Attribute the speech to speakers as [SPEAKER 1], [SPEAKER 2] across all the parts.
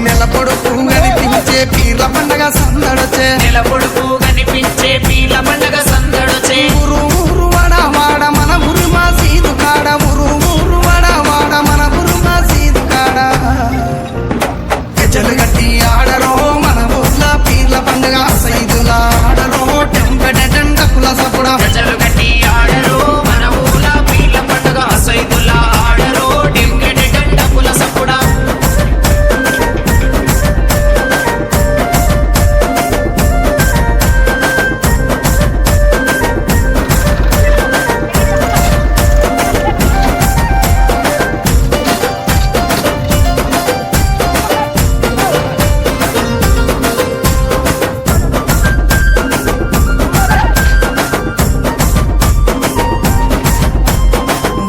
[SPEAKER 1] నెల పొడుపు కనిపించే పీర్ల పండగ సందడొచ్చే
[SPEAKER 2] నెల పొడుపు కనిపించే పీర్ల పండగ సందడొచ్చే
[SPEAKER 1] ఊరు ఊరు వాడ వాడ మన ఊరు మా సీదు కాడ ఊరు ఊరు వాడ వాడ మన ఊరు మా సీదు కాడ గజ్జలు కట్టి ఆడరో మన ఊర్ల పీర్ల పండగ సైదుల ఆడరో టెంపెడెండ కుల సపుడ
[SPEAKER 2] గజలు కట్టి ఆడరు మన ఊళ్ళ పీర్ల పండగ సైదుల్లా ఆడరు డింగెడి గంట కుల సప్పుడా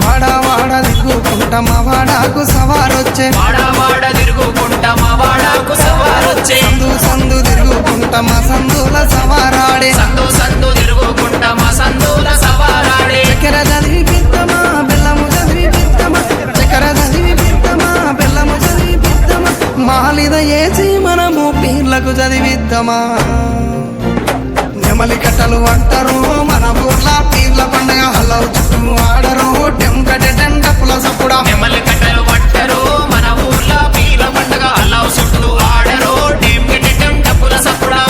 [SPEAKER 1] వాడ వాడ దిగుకుంట మా వాడాకు సవారొచ్చే
[SPEAKER 2] వాడ వాడ తిరుగుకుంటా మా వాడకు సవారొచ్చే
[SPEAKER 1] సందు సందు తిరుగుకుంట మా సందుల సవారాడే
[SPEAKER 2] సందు సందు తిరుగుకుంటా మా సందుల సవారాడే
[SPEAKER 1] చక్కెర చదివి పిత్తమా బెల్లము చదివి పిత్తమా చక్కెర చదివి పిత్తమా బెల్లము చదివి పిత్తమా మాలిద ఏసి మనము పీర్లకు చదివిద్దామా నెమలి కట్టలు అంటారు మన ఊర్ల పీర్ల పండగ హలవు చుట్టూ ఆడరు టెంకటెండ పుల సప్పుడా
[SPEAKER 2] నెమలి కట్టలు పట్టరు మన ఊర్ల పీర్ల పండగ అల్లావు చుట్టూ ఆడరు డింగెడి గంట కుల సప్పుడా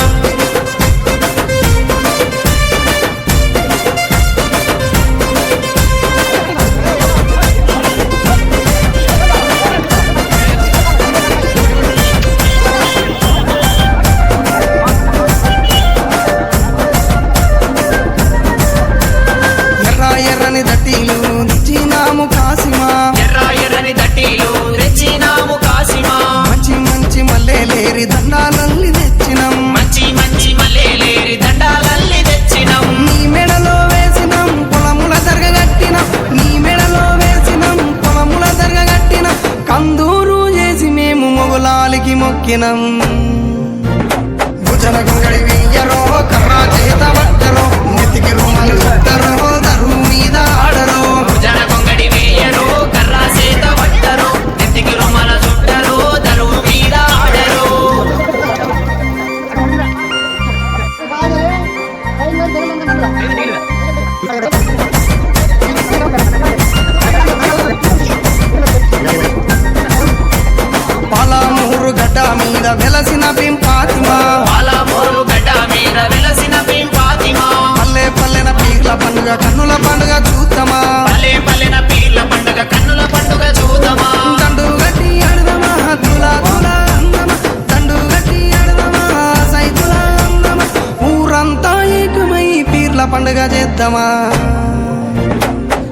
[SPEAKER 1] ఎర్ర ఎర్రని దట్టీలు నిచ్చినాము కాసిమా
[SPEAKER 2] ఎర్ర ఎర్రని దట్టీలు తెచ్చినాము కాసిమా
[SPEAKER 1] మంచి మంచి మల్లెలేరి దండాలల్లి తెచ్చినం
[SPEAKER 2] మంచి మంచి మల్లెలేరి దండాలల్లి తెచ్చినాం
[SPEAKER 1] నీ మెడలో వేసినం పొలముల జరగగట్టినం నీ మెడలో వేసినం పొలముల జరగగట్టినం కందూరు చేసి మేము మొగులాలికి మొక్కినం భుజన గుంగడి వెయ్యరో కర్ర చేత పట్టరో నెత్తికి రుమలు చుట్టరో దరువు మీద ఆడరో
[SPEAKER 2] భుజన కొంగడి వేయరు కర్ర చేత పట్టరు నెత్తికి రుమాల చుట్టరు దరువు మీద ఆడరు
[SPEAKER 1] పాలమూరు గడ్డ మీద వెలసిన పింపాతిమా
[SPEAKER 2] పాలమూరు గడ్డ మీద వెలసిన పింపాతిమా
[SPEAKER 1] పల్లె పల్లెన పీర్ల పండుగ కన్నుల పండుగ చూద్దామా
[SPEAKER 2] పల్లె పల్లెన పీర్ల పండుగ కన్నుల పండుగ చూద్దామా
[SPEAKER 1] దండు గట్టి ఆడదమా తుల తుల అందమా దండు గట్టి ఆడదమా సైతుల అందమా ఊరంతా ఏకమై పీర్ల పండుగ చేద్దామా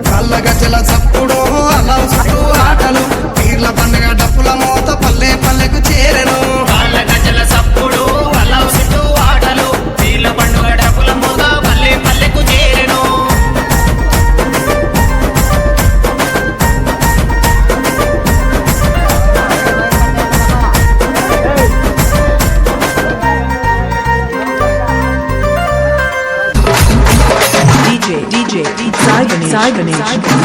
[SPEAKER 1] కళ్ళ గజ్జల చప్పుడు అలా చుట్టూ ఆటలు పీర్ల పండుగ డప్పుల మోత పల్లె పల్లెకు చేరెను
[SPEAKER 2] కాళ్ళ గజ్జల సప్పుడు అల్లావు చుట్టూ ఆటలు పీర్ల పండుగ డప్పుల మోగ పల్లె పల్లెకు చేరెను
[SPEAKER 3] DJ Sai Ganesh